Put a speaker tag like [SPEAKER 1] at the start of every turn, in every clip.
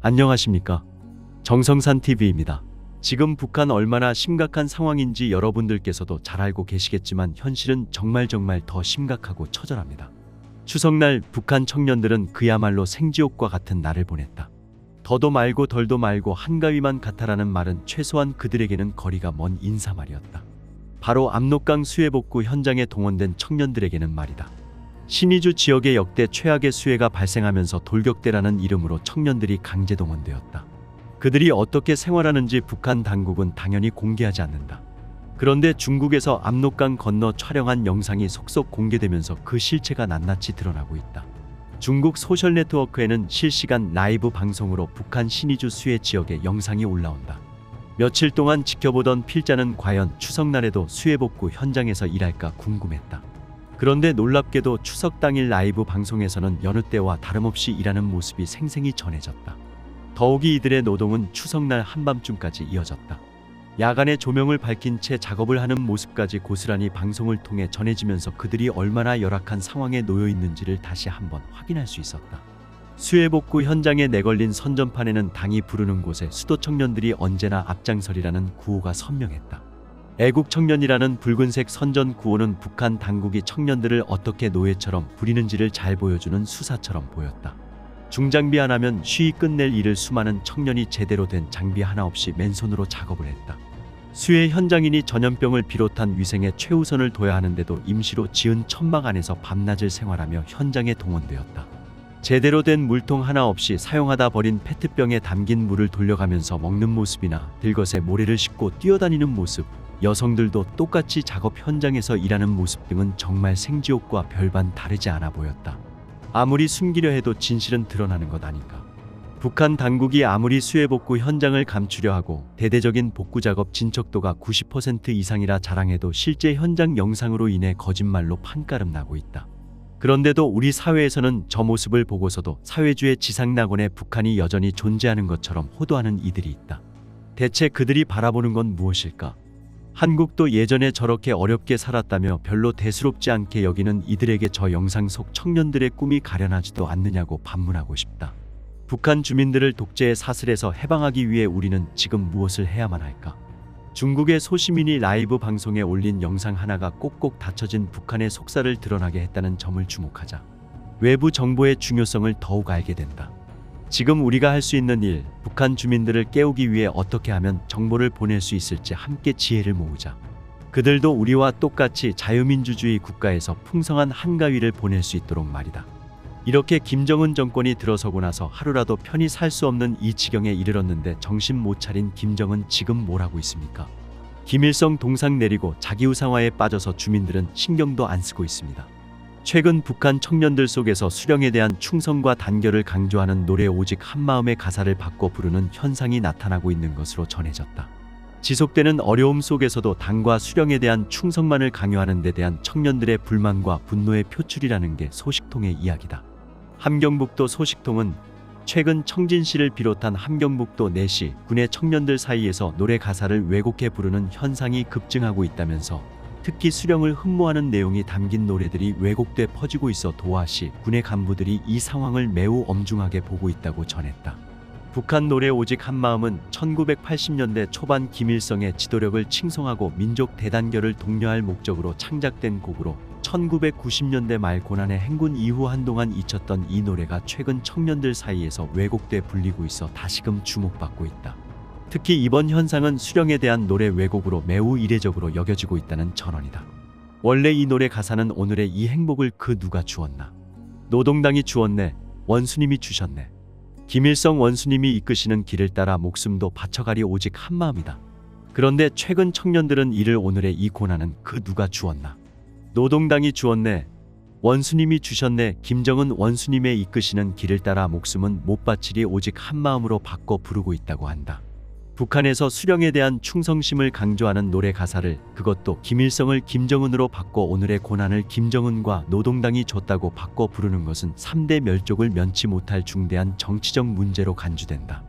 [SPEAKER 1] 안녕하십니까? 정성산TV입니다. 지금 북한 얼마나 심각한 상황인지 여러분들께서도 잘 알고 계시겠지만 현실은 정말 더 심각하고 처절합니다. 추석날 북한 청년들은 그야말로 생지옥과 같은 날을 보냈다. 더도 말고 덜도 말고 한가위만 같아라는 말은 최소한 그들에게는 거리가 먼 인사말이었다. 바로 압록강 수해복구 현장에 동원된 청년들에게는 말이다. 신의주 지역에 역대 최악의 수해가 발생하면서 돌격대라는 이름으로 청년들이 강제 동원되었다. 그들이 어떻게 생활하는지 북한 당국은 당연히 공개하지 않는다. 그런데 중국에서 압록강 건너 촬영한 영상이 속속 공개되면서 그 실체가 낱낱이 드러나고 있다. 중국 소셜네트워크에는 실시간 라이브 방송으로 북한 신의주 수해 지역의 영상이 올라온다. 며칠 동안 지켜보던 필자는 과연 추석날에도 수해복구 현장에서 일할까 궁금했다. 그런데 놀랍게도 추석 당일 라이브 방송에서는 여느 때와 다름없이 일하는 모습이 생생히 전해졌다. 더욱이 이들의 노동은 추석날 한밤중까지 이어졌다. 야간에 조명을 밝힌 채 작업을 하는 모습까지 고스란히 방송을 통해 전해지면서 그들이 얼마나 열악한 상황에 놓여 있는지를 다시 한번 확인할 수 있었다. 수해복구 현장에 내걸린 선전판에는 당이 부르는 곳에 수도 청년들이 언제나 앞장서리라는 구호가 선명했다. 애국청년이라는 붉은색 선전 구호는 북한 당국이 청년들을 어떻게 노예처럼 부리는지를 잘 보여주는 수사처럼 보였다. 중장비 하나면 쉬이 끝낼 일을 수많은 청년이 제대로 된 장비 하나 없이 맨손으로 작업을 했다. 수해 현장이니 전염병을 비롯한 위생에 최우선을 둬야 하는데도 임시로 지은 천막 안에서 밤낮을 생활하며 현장에 동원되었다. 제대로 된 물통 하나 없이 사용하다 버린 페트병에 담긴 물을 돌려가면서 먹는 모습이나 들것에 모래를 싣고 뛰어다니는 모습, 여성들도 똑같이 작업 현장에서 일하는 모습 등은 정말 생지옥과 별반 다르지 않아 보였다. 아무리 숨기려 해도 진실은 드러나는 것 아닌가. 북한 당국이 아무리 수해복구 현장을 감추려 하고 대대적인 복구 작업 진척도가 90% 이상이라 자랑해도 실제 현장 영상으로 인해 거짓말로 판가름 나고 있다. 그런데도 우리 사회에서는 저 모습을 보고서도 사회주의 지상낙원에 북한이 여전히 존재하는 것처럼 호도하는 이들이 있다. 대체 그들이 바라보는 건 무엇일까? 한국도 예전에 저렇게 어렵게 살았다며 별로 대수롭지 않게 여기는 이들에게 저 영상 속 청년들의 꿈이 가련하지도 않느냐고 반문하고 싶다. 북한 주민들을 독재의 사슬에서 해방하기 위해 우리는 지금 무엇을 해야만 할까? 중국의 소시민이 라이브 방송에 올린 영상 하나가 꼭꼭 닫혀진 북한의 속살을 드러나게 했다는 점을 주목하자 외부 정보의 중요성을 더욱 알게 된다. 지금 우리가 할 수 있는 일, 북한 주민들을 깨우기 위해 어떻게 하면 정보를 보낼 수 있을지 함께 지혜를 모으자. 그들도 우리와 똑같이 자유민주주의 국가에서 풍성한 한가위를 보낼 수 있도록 말이다. 이렇게 김정은 정권이 들어서고 나서 하루라도 편히 살 수 없는 이 지경에 이르렀는데 정신 못 차린 김정은 지금 뭘 하고 있습니까? 김일성 동상 내리고 자기우상화에 빠져서 주민들은 신경도 안 쓰고 있습니다. 최근 북한 청년들 속에서 수령에 대한 충성과 단결을 강조하는 노래 오직 한마음의 가사를 바꿔 부르는 현상이 나타나고 있는 것으로 전해졌다. 지속되는 어려움 속에서도 당과 수령에 대한 충성만을 강요하는 데 대한 청년들의 불만과 분노의 표출이라는 게 소식통의 이야기다. 함경북도 소식통은 최근 청진시를 비롯한 함경북도 내시, 군의 청년들 사이에서 노래 가사를 왜곡해 부르는 현상이 급증하고 있다면서 특히 수령을 흠모하는 내용이 담긴 노래들이 왜곡돼 퍼지고 있어 도하시, 군의 간부들이 이 상황을 매우 엄중하게 보고 있다고 전했다. 북한 노래 오직 한마음은 1980년대 초반 김일성의 지도력을 칭송하고 민족 대단결을 독려할 목적으로 창작된 곡으로 1990년대 말 고난의 행군 이후 한동안 잊혔던 이 노래가 최근 청년들 사이에서 왜곡돼 불리고 있어 다시금 주목받고 있다. 특히 이번 현상은 수령에 대한 노래 왜곡으로 매우 이례적으로 여겨지고 있다는 전언이다. 원래 이 노래 가사는 오늘의 이 행복을 그 누가 주었나? 노동당이 주었네. 원수님이 주셨네. 김일성 원수님이 이끄시는 길을 따라 목숨도 바쳐가리 오직 한마음이다. 그런데 최근 청년들은 이를 오늘의 이 고난은 그 누가 주었나? 노동당이 주었네. 원수님이 주셨네. 김정은 원수님의 이끄시는 길을 따라 목숨은 못 바치리 오직 한마음으로 바꿔 부르고 있다고 한다. 북한에서 수령에 대한 충성심을 강조하는 노래 가사를, 그것도 김일성을 김정은으로 바꿔 오늘의 고난을 김정은과 노동당이 줬다고 바꿔 부르는 것은 3대 멸족을 면치 못할 중대한 정치적 문제로 간주된다.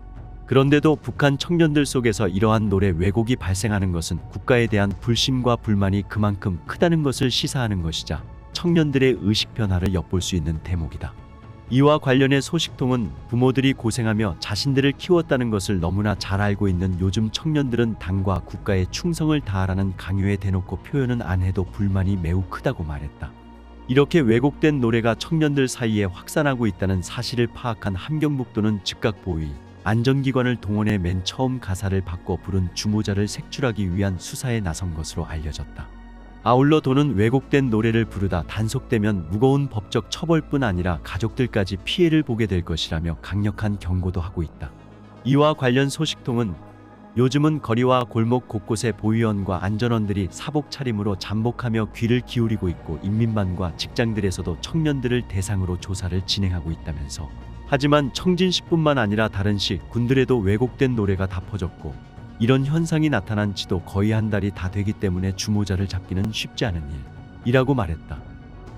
[SPEAKER 1] 그런데도 북한 청년들 속에서 이러한 노래 왜곡이 발생하는 것은 국가에 대한 불신과 불만이 그만큼 크다는 것을 시사하는 것이자 청년들의 의식 변화를 엿볼 수 있는 대목이다. 이와 관련해 소식통은 부모들이 고생하며 자신들을 키웠다는 것을 너무나 잘 알고 있는 요즘 청년들은 당과 국가에 충성을 다하라는 강요에 대놓고 표현은 안 해도 불만이 매우 크다고 말했다. 이렇게 왜곡된 노래가 청년들 사이에 확산하고 있다는 사실을 파악한 함경북도는 즉각 보위, 안전기관을 동원해 맨 처음 가사를 바꿔 부른 주모자를 색출하기 위한 수사에 나선 것으로 알려졌다. 아울러 도는 왜곡된 노래를 부르다 단속되면 무거운 법적 처벌뿐 아니라 가족들까지 피해를 보게 될 것이라며 강력한 경고도 하고 있다. 이와 관련 소식통은 요즘은 거리와 골목 곳곳에 보위원과 안전원들이 사복 차림으로 잠복하며 귀를 기울이고 있고 인민반과 직장들에서도 청년들을 대상으로 조사를 진행하고 있다면서, 하지만 청진시뿐만 아니라 다른 시, 군들에도 왜곡된 노래가 다 퍼졌고 이런 현상이 나타난 지도 거의 한 달이 다 되기 때문에 주모자를 잡기는 쉽지 않은 일이라고 말했다.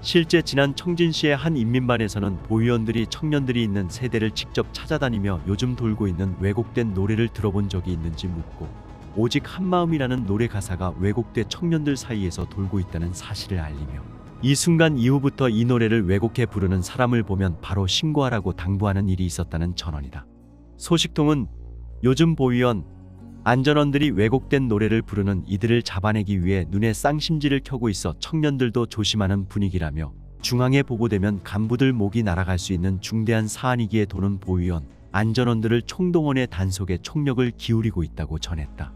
[SPEAKER 1] 실제 지난 청진시의 한 인민반에서는 보위원들이 청년들이 있는 세대를 직접 찾아다니며 요즘 돌고 있는 왜곡된 노래를 들어본 적이 있는지 묻고, 오직 한마음이라는 노래 가사가 왜곡돼 청년들 사이에서 돌고 있다는 사실을 알리며, 이 순간 이후부터 이 노래를 왜곡해 부르는 사람을 보면 바로 신고하라고 당부하는 일이 있었다는 전언이다. 소식통은 요즘 보위원, 안전원들이 왜곡된 노래를 부르는 이들을 잡아내기 위해 눈에 쌍심지를 켜고 있어 청년들도 조심하는 분위기라며, 중앙에 보고되면 간부들 목이 날아갈 수 있는 중대한 사안이기에 도는 보위원, 안전원들을 총동원해 단속에 총력을 기울이고 있다고 전했다.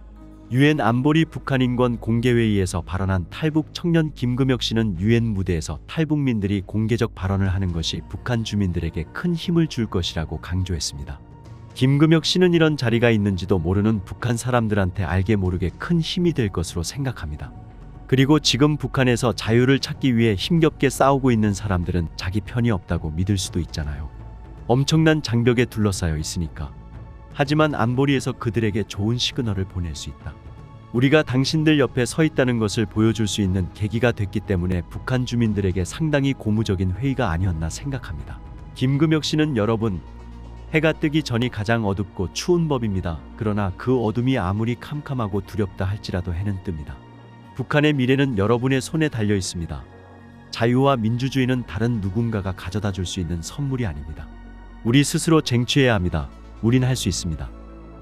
[SPEAKER 1] 유엔 안보리 북한인권 공개회의에서 발언한 탈북 청년 김금혁 씨는 유엔 무대에서 탈북민들이 공개적 발언을 하는 것이 북한 주민들에게 큰 힘을 줄 것이라고 강조했습니다. 김금혁 씨는 이런 자리가 있는지도 모르는 북한 사람들한테 알게 모르게 큰 힘이 될 것으로 생각합니다. 그리고 지금 북한에서 자유를 찾기 위해 힘겹게 싸우고 있는 사람들은 자기 편이 없다고 믿을 수도 있잖아요. 엄청난 장벽에 둘러싸여 있으니까. 하지만 안보리에서 그들에게 좋은 시그널을 보낼 수 있다. 우리가 당신들 옆에 서 있다는 것을 보여줄 수 있는 계기가 됐기 때문에 북한 주민들에게 상당히 고무적인 회의가 아니었나 생각합니다. 김금혁 씨는 여러분, 해가 뜨기 전이 가장 어둡고 추운 법입니다. 그러나 그 어둠이 아무리 캄캄하고 두렵다 할지라도 해는 뜹니다. 북한의 미래는 여러분의 손에 달려 있습니다. 자유와 민주주의는 다른 누군가가 가져다 줄 수 있는 선물이 아닙니다. 우리 스스로 쟁취해야 합니다. 우린 할 수 있습니다.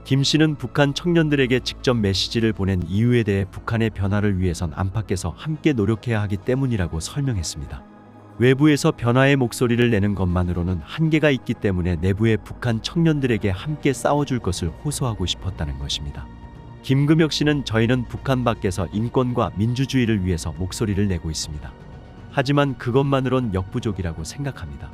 [SPEAKER 1] 김 씨는 북한 청년들에게 직접 메시지를 보낸 이유에 대해 북한의 변화를 위해선 안팎에서 함께 노력해야 하기 때문이라고 설명했습니다. 외부에서 변화의 목소리를 내는 것만으로는 한계가 있기 때문에 내부의 북한 청년들에게 함께 싸워줄 것을 호소하고 싶었다는 것입니다. 김금혁 씨는 저희는 북한 밖에서 인권과 민주주의를 위해서 목소리를 내고 있습니다. 하지만 그것만으론 역부족이라고 생각합니다.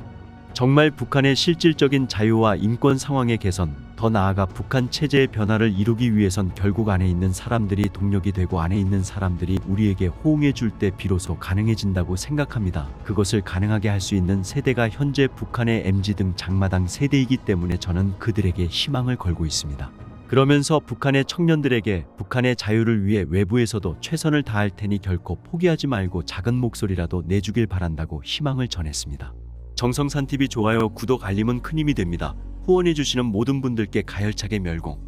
[SPEAKER 1] 정말 북한의 실질적인 자유와 인권 상황의 개선, 더 나아가 북한 체제의 변화를 이루기 위해선 결국 안에 있는 사람들이 동력이 되고 안에 있는 사람들이 우리에게 호응해 줄 때 비로소 가능해진다고 생각합니다. 그것을 가능하게 할 수 있는 세대가 현재 북한의 MZ 등 장마당 세대이기 때문에 저는 그들에게 희망을 걸고 있습니다. 그러면서 북한의 청년들에게 북한의 자유를 위해 외부에서도 최선을 다할 테니 결코 포기하지 말고 작은 목소리라도 내주길 바란다고 희망을 전했습니다. 정성산TV 좋아요, 구독, 알림은 큰 힘이 됩니다. 후원해주시는 모든 분들께 가열차게 멸공.